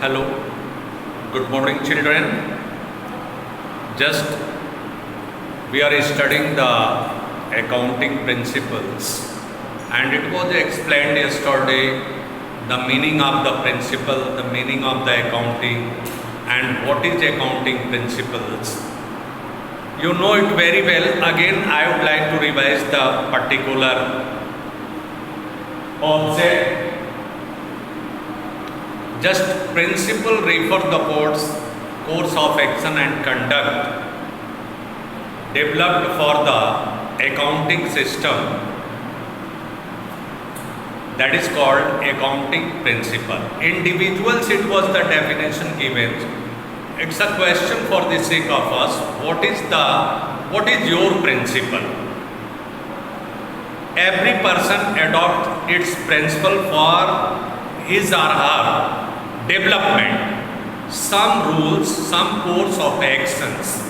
Hello, good morning children. Just we are studying the accounting principles and it was explained yesterday the meaning of the principle, the meaning of the accounting and what is accounting principles. You know it very well. Again, I would like to revise the particular object. Just principle refer the course of action and conduct developed for the accounting system, that is called accounting principle. Individuals, it was the definition given. It's a question for the sake of us. What is your principle? Every person adopts its principle for his or her development, some rules, some course of actions.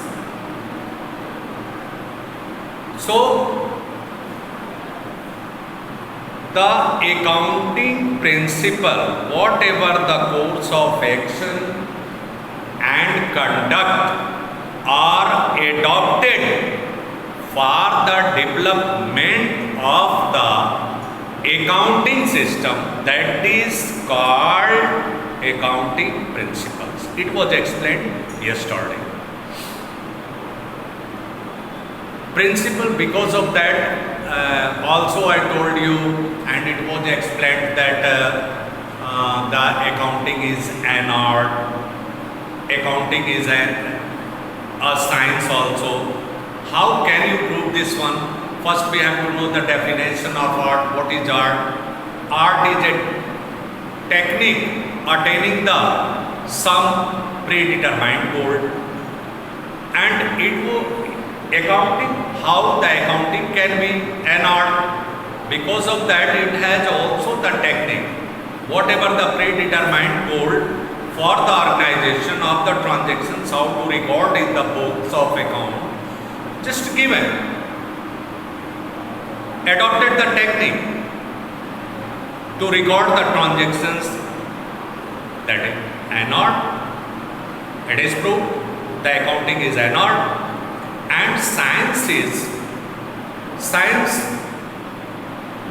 So, the accounting principle, whatever the course of action and conduct are adopted for the development of the accounting system, that is called accounting principles. It was explained yesterday. Principle, because of that, also I told you, and it was explained that the accounting is an art, accounting is a science also. How can you prove this one? First we have to know the definition of art. What is art? Art is a technique attaining the some predetermined goal, and it will accounting, how the accounting can be an art, because of that it has also the technique, whatever the predetermined goal for the organization of the transactions, how to record in the books of account, just given, adopted the technique to record the transactions, that is an art. It is proved the accounting is an art. And science is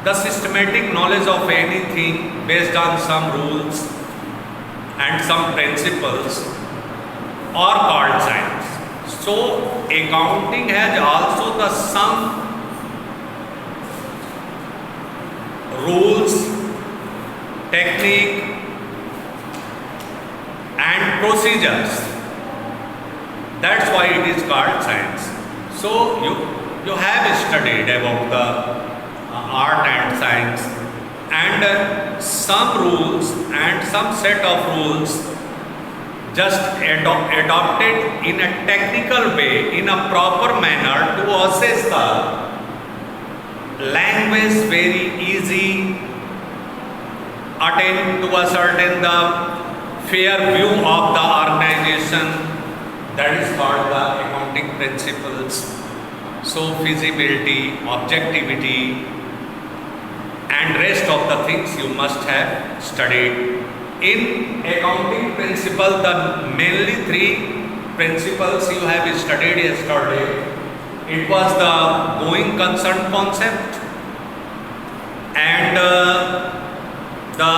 the systematic knowledge of anything based on some rules and some principles are called science. So accounting has also the some rules, technique and procedures. That's why it is called science. So you have studied about the art and science, and some rules and some set of rules just adopted in a technical way, in a proper manner to assess the language very easy, attain to a certain the fair view of the organization. That is called the accounting principles. So feasibility, objectivity and rest of the things you must have studied. In accounting principle, the mainly three principles you have studied yesterday. It was the going concern concept and the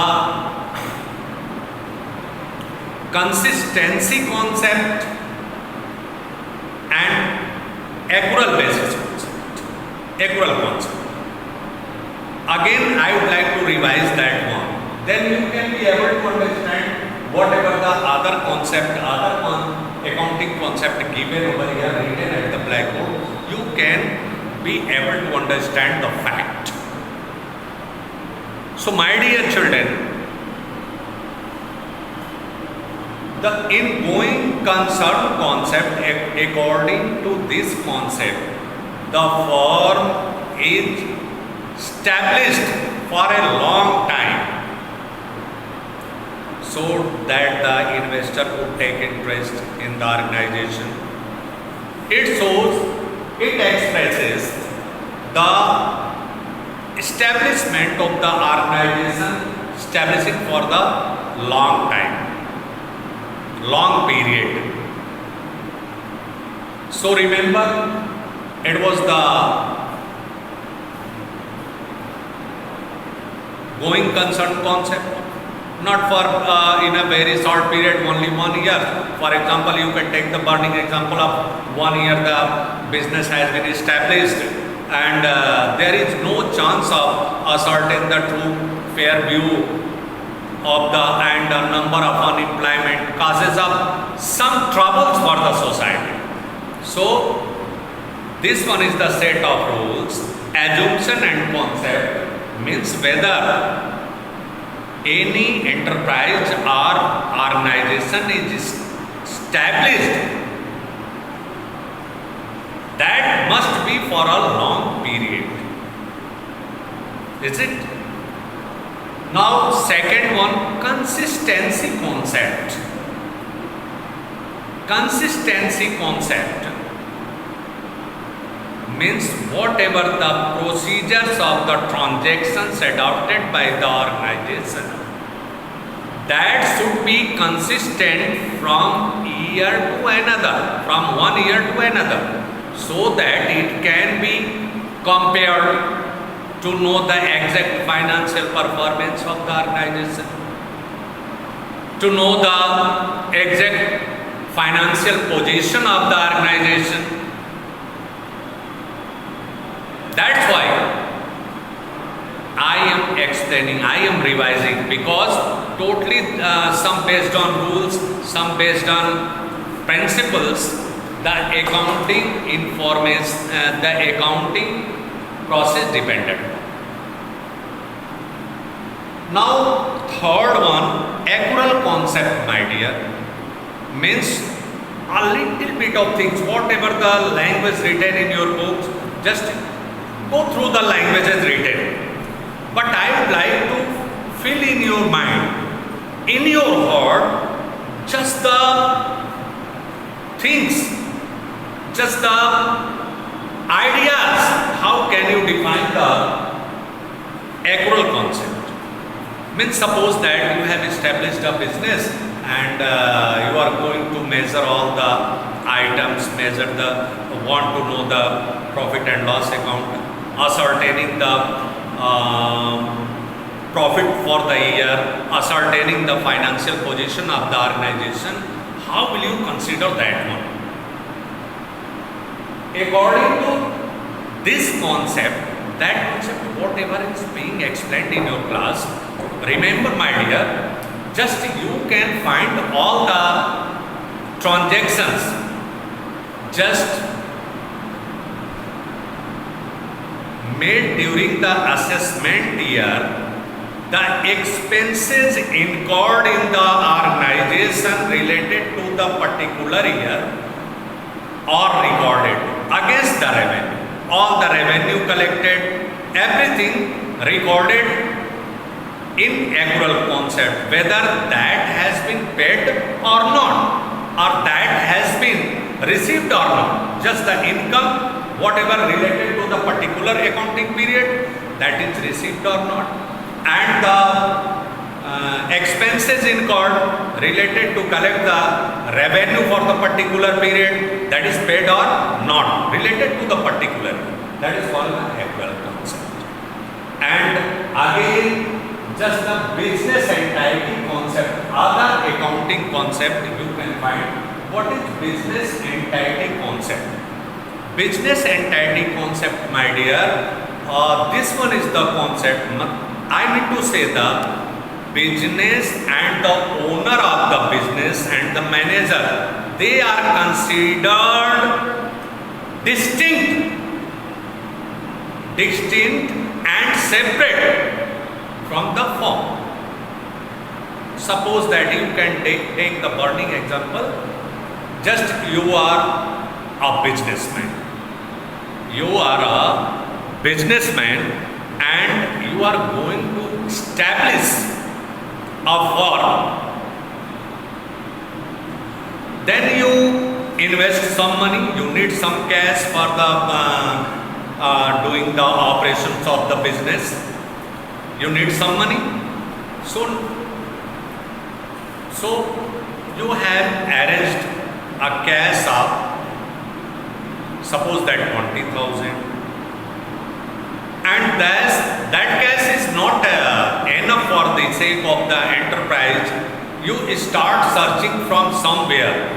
consistency concept and accrual basis concept, accrual concept. Again, I would like to revise that one. Then you can be able to understand whatever the other concept, accounting concept given over here, written at the blackboard. You can be able to understand the fact. So, my dear children, the ingoing concern concept, according to this concept, the firm is established for a long time so that the investor would take interest in the organization. It shows, it expresses the establishment of the organization, establishing for the long time. long period. So remember, it was the going concern concept, not for in a very short period, only 1 year. For example, you can take the burning example of 1 year the business has been established, and there is no chance of ascertain the true fair view of the and the number of unemployment causes up some troubles for the society. So this one is the set of rules. Assumption and concept means whether any enterprise or organization is established, that must be for a long period. Is it? Now second one, consistency concept. Consistency concept means whatever the procedures of the transactions adopted by the organization, that should be consistent from year to another, from 1 year to another, so that it can be compared to know the exact financial performance of the organization, to know the exact financial position of the organization. That's why I am explaining, I am revising, because totally some based on rules, some based on principles, the accounting information, the accounting process dependent. Now third one, accrual concept, my dear, means a little bit of things, whatever the language written in your books, just go through the languages written. But I would like to fill in your mind, in your heart, just the things, just the ideas. How can you define the accrual concept? Means suppose that you have established a business and you are going to measure all the items, want to know the profit and loss account, ascertaining the profit for the year, ascertaining the financial position of the organization. How will you consider that one? According to this concept, that concept, whatever is being explained in your class, remember, my dear, just you can find all the transactions, just made during the assessment year, the expenses incurred in the organization related to the particular year are recorded against the revenue. All the revenue collected, everything recorded in accrual concept, whether that has been paid or not, or that has been received or not. Just the income, whatever related to the particular accounting period, that is received or not, and the expenses incurred related to collect the revenue for the particular period, that is paid or not, related to the particular, that is called the accrual concept. And again, just the business entity concept, other accounting concept you can find. What is business entity concept? Business entity concept, my dear, this one is the concept. I mean to say the business and the owner of the business and the manager, they are considered distinct and separate from the firm. Suppose that you can take the burning example. Just you are a businessman. You are a businessman and you are going to establish a firm. Then you invest some money, you need some cash for the doing the operations of the business. You need some money. So you have arranged a cash of, suppose that 20,000, and that cash is not enough for the sake of the enterprise. You start searching from somewhere,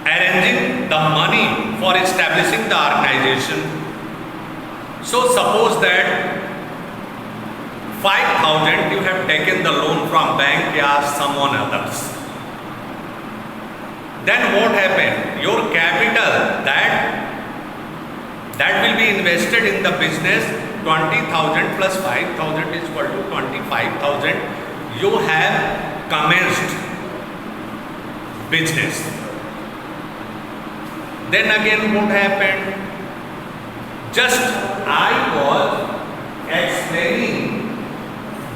arranging the money for establishing the organization. So suppose that 5,000 you have taken the loan from bank or someone others. Then what happened? Your capital that will be invested in the business, 20,000 plus 5,000 is equal to 25,000. You have commenced business. Then again what happened? Just I was explaining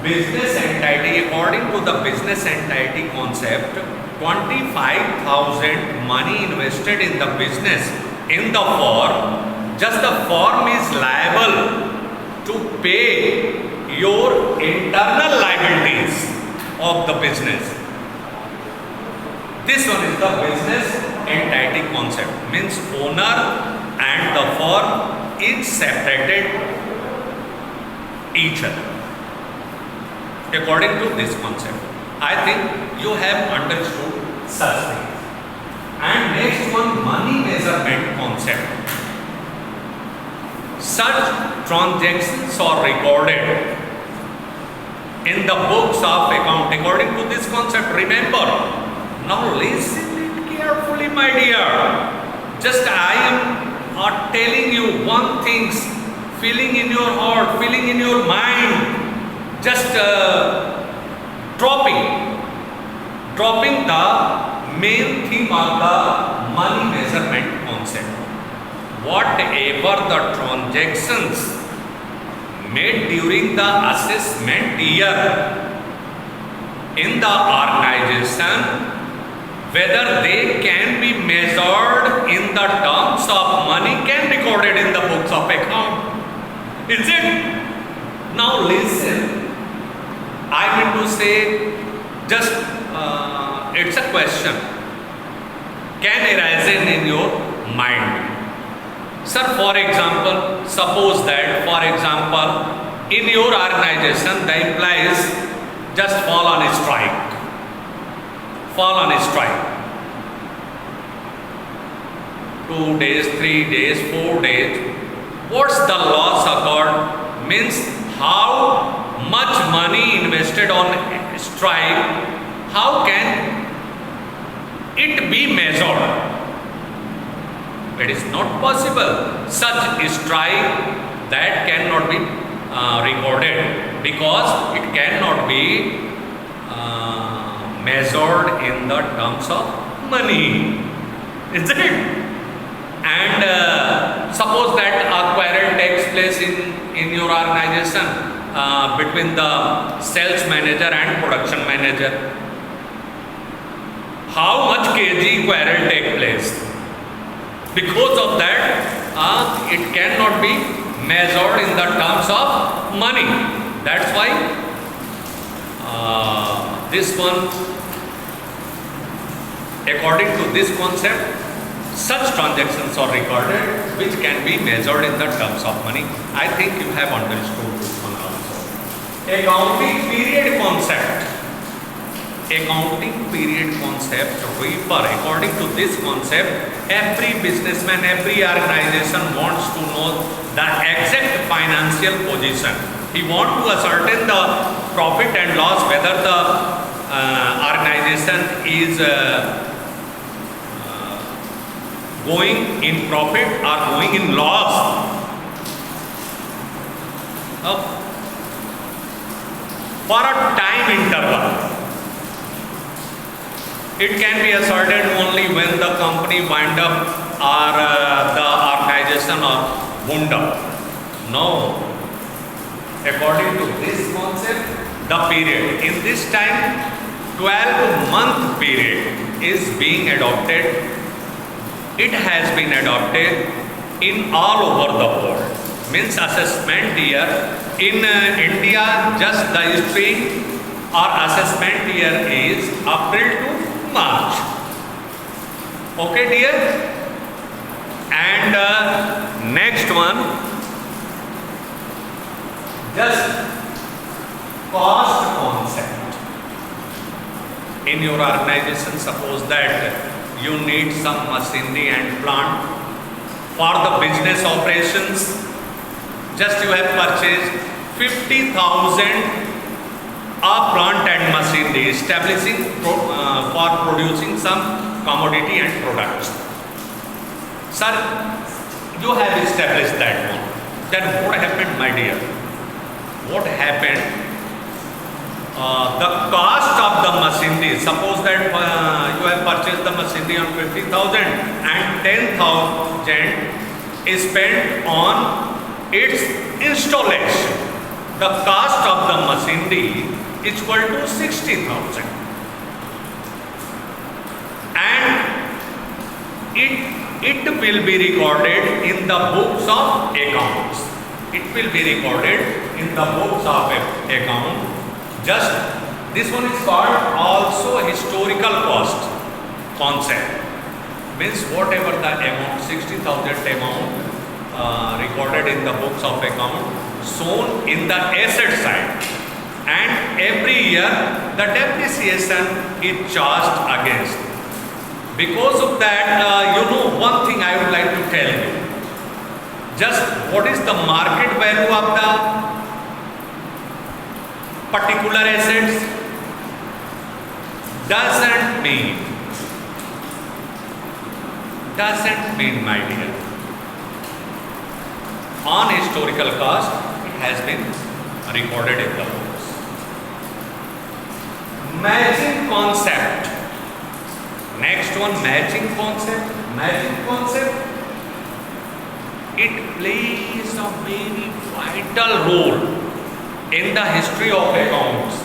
business entity. According to the business entity concept, 25,000 money invested in the business in the firm, just the firm is liable to pay your internal liabilities of the business. This one is the business entity concept, means owner and the firm is separated each other. According to this concept, I think you have understood such things. And next one, money measurement concept. Such transactions are recorded in the books of account. According to this concept, remember, now listen carefully, my dear. Just I am telling you one thing, feeling in your heart, feeling in your mind, just dropping the main theme of the money measurement concept. Whatever the transactions made during the assessment year in the organization, whether they can be measured in the terms of money, can be recorded in the books of account. Is it? Now listen. I mean to say, just it's a question can arise in your mind. Sir, for example, suppose that, for example, in your organization, the employees just fall on a strike. 2 days, 3 days, 4 days. What's the loss occurred? Means how much money invested on strike, how can it be measured? It is not possible. Such strike that cannot be recorded because it cannot be measured in the terms of money. Isn't it? And suppose that a quarrel takes place in your organization between the sales manager and production manager. How much kg quarrel take place? Because of that, it cannot be measured in the terms of money. That's why this one, according to this concept, such transactions are recorded which can be measured in the terms of money. I think you have understood this one also. Accounting period concept. Accounting period concept refer. According to this concept, every businessman, every organization wants to know the exact financial position. He wants to ascertain the profit and loss, whether the organization is going in profit or going in loss. For a time interval. It can be ascertained only when the company wind up or the organization or wound up. No. According to this concept, the period. In this time, 12-month period is being adopted. It has been adopted in all over the world. Means assessment year. In India, just the history or assessment year is April to March. Okay, dear? And next one, just cost concept. In your organization, suppose that you need some machinery and plant for the business operations. Just you have purchased 50,000 a plant and machinery establishing for producing some commodity and products. Sir, you have established that one. Then what happened, my dear? What happened? The cost of the machinery, suppose that you have purchased the machinery on 50,000 and 10,000 is spent on its installation. The cost of the machinery is equal to 60,000, and it will be recorded in the books of accounts. It will be recorded in the books of account. Just this one is called also historical cost concept. Means whatever the amount, 60,000 amount recorded in the books of account, shown in the asset side, and every year the depreciation is charged against. Because of that, one thing I would like to tell you. Just what is the market value of the particular assets? Doesn't mean, my dear. On historical cost, it has been recorded in the books. Matching concept. Next one, matching concept. Matching concept, it plays a very vital role in the history of accounts.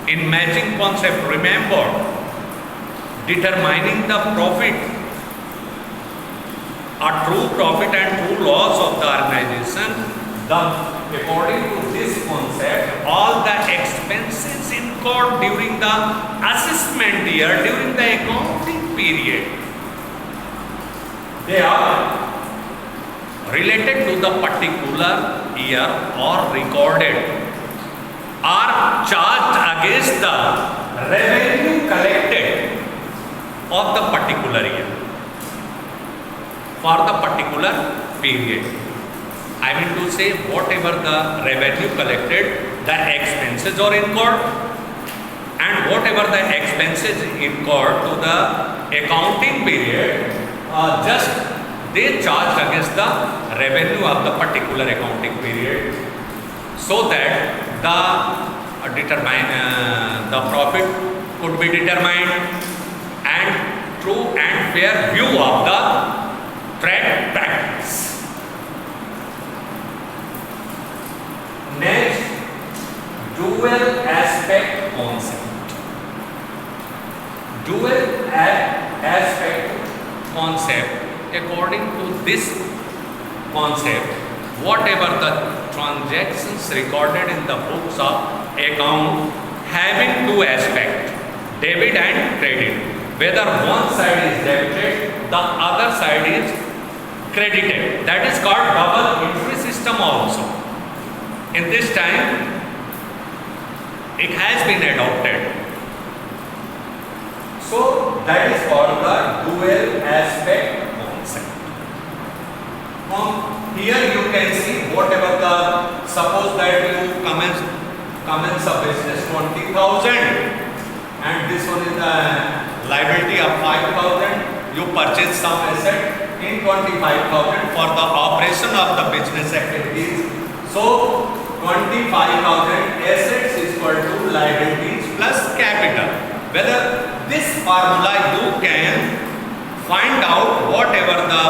In matching concept, remember, determining the profit, a true profit and true loss of the organization. According to this concept, all the expenses incurred during the assessment year, during the accounting period, they are related to the particular year or recorded, are charged against the revenue collected of the particular year for the particular period. I mean to say, whatever the revenue collected, the expenses are incurred, and whatever the expenses incurred to the accounting period, just they charged against the revenue of the particular accounting period, so that the profit could be determined and true and fair view of the trade practice. Next, dual aspect concept. Dual aspect concept. According to this concept, whatever the transactions recorded in the books of account having two aspects, debit and credit, whether one side is debited, the other side is credited. That is called double entry system also. In this time, it has been adopted. So that is called the dual aspect concept. Here you can see whatever the, suppose that you commence a business 20,000, and this one is the liability of 5,000. You purchase some asset in 25,000 for the operation of the business activities. So 25,000 assets is equal to liabilities plus capital. Whether this formula you can find out whatever the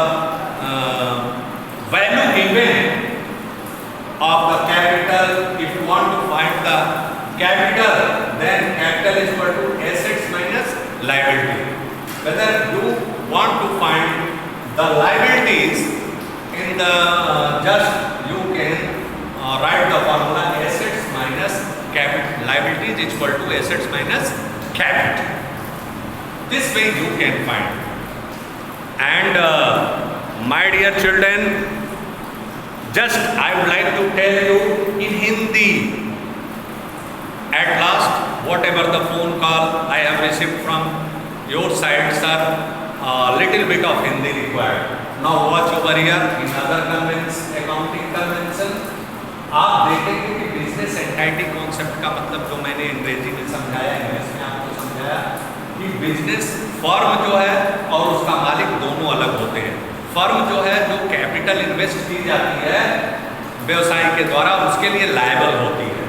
value given of the capital. If you want to find the capital, then capital is equal to assets minus liability. Whether you want to find the liabilities, in the just you can write the formula assets minus capital. Liabilities is equal to assets minus capital. This way you can find. And my dear children, just I would like to tell you in Hindi. At last, whatever the phone call I have received from your side, sir, little bit of Hindi required. Now watch over here in other convention, accounting convention. आप देखेंगे कि business entity concept का मतलब जो मैंने अंग्रेजी में समझाया, इंग्लिश में आपको समझाया कि बिजनेस फर्म जो है और उसका मालिक दोनों अलग होते हैं। फर्म जो है जो कैपिटल इन्वेस्ट की जाती है व्यवसाय के द्वारा, उसके लिए लायबल होती है।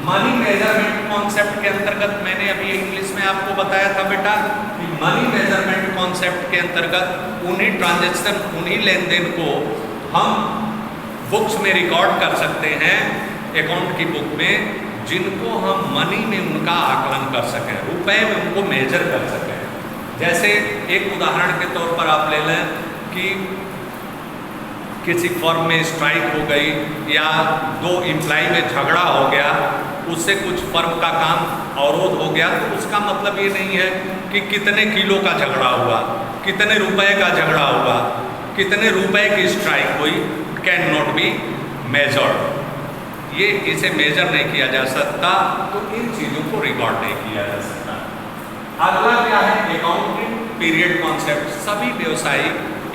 मनी मेजरमेंट कॉन्सेप्ट के अंतर्गत मैंने अभी इंग्लिश में आपको बताया था बेटा कि मनी मेजरमेंट कॉन्सेप्ट के अंतर्गत उन्हीं ट्रांजैक्शन, उन्हीं लेन देन को हम बुक्स में रिकॉर्ड कर सकते हैं, अकाउंट की बुक में, जिनको हम मनी में उनका आकलन कर सकें, रुपए में उनको मेजर कर सकें। जैसे एक उदाहरण के तौर पर आप ले लें कि किसी फर्म में स्ट्राइक हो गई या दो एम्प्लॉय में झगड़ा हो गया, उससे कुछ फर्म का काम अवरोध हो गया, तो उसका मतलब ये नहीं है कि कितने किलो का झगड़ा हुआ, कितने रुपए का झगड़ा हुआ, कितने रुपए की स्ट्राइक हुई, कैन नॉट बी मेजर्ड। ये इसे मेजर नहीं किया जा सकता, तो इन चीज़ों को रिकॉर्ड नहीं किया जा सकता। अगला क्या है? Accounting period concept. सभी व्यवसायी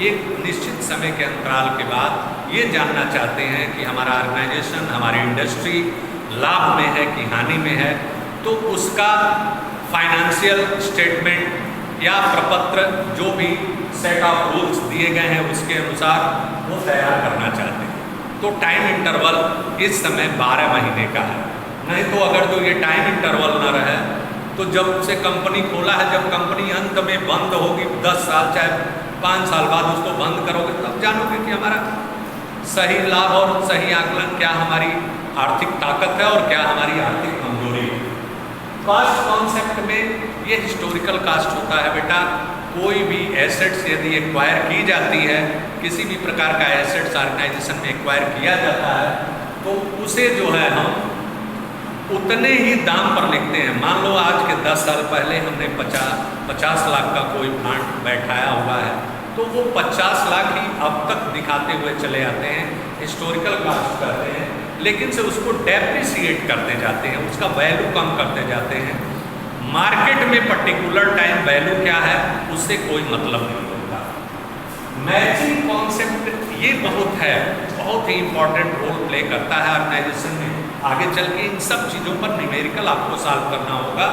एक निश्चित समय के अंतराल के बाद ये जानना चाहते हैं कि हमारा ऑर्गेनाइजेशन, हमारी इंडस्ट्री लाभ में है कि हानि में है, तो उसका फाइनेंशियल स्टेटमेंट या प्रपत्र जो भी सेट ऑफ रूल्स दिए गए हैं उसके अनुसार वो तैयार करना चाहते हैं। तो टाइम इंटरवल इस समय 12 महीने का है। नहीं तो अगर जो ये टाइम इंटरवल ना रहे तो जब से कंपनी खोला है, जब कंपनी अंत में बंद होगी 10 साल चाहे 5 साल बाद उसको बंद करोगे, तब जानोगे कि हमारा सही लाभ और सही आकलन क्या हमारी आर्थिक ताकत है और क्या हमारी आर्थिक कमजोरी है। कॉस्ट कॉन्सेप्ट में ये हिस्टोरिकल कास्ट होता है बेटा। कोई भी एसेट्स यदि एक्वायर की जाती है, किसी भी प्रकार का एसेट्स ऑर्गेनाइजेशन में एक्वायर किया जाता है, तो उसे जो है हम उतने ही दाम पर लिखते हैं। मान लो आज के 10 साल पहले हमने 50 लाख का कोई प्लांट बैठाया हुआ है, तो वो 50 लाख ही अब तक दिखाते हुए चले आते हैं, हिस्टोरिकल कास्ट करते हैं, लेकिन से उसको डेप्रिसिएट करते जाते हैं, उसका वैल्यू कम करते जाते हैं। मार्केट में पर्टिकुलर टाइम वैल्यू क्या है उससे कोई मतलब नहीं होता। मैचिंग कॉन्सेप्ट ये बहुत ही इंपॉर्टेंट रोल प्ले करता है ऑर्गेनाइजेशन में। आगे चल के इन सब चीज़ों पर न्यूमेरिकल आपको सॉल्व करना होगा,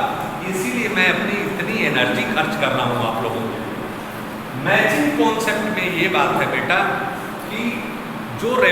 इसीलिए मैं अपनी इतनी एनर्जी खर्च कर रहा हूँ आप लोगों के लिए। मैचिंग कॉन्सेप्ट में ये बात है बेटा कि जो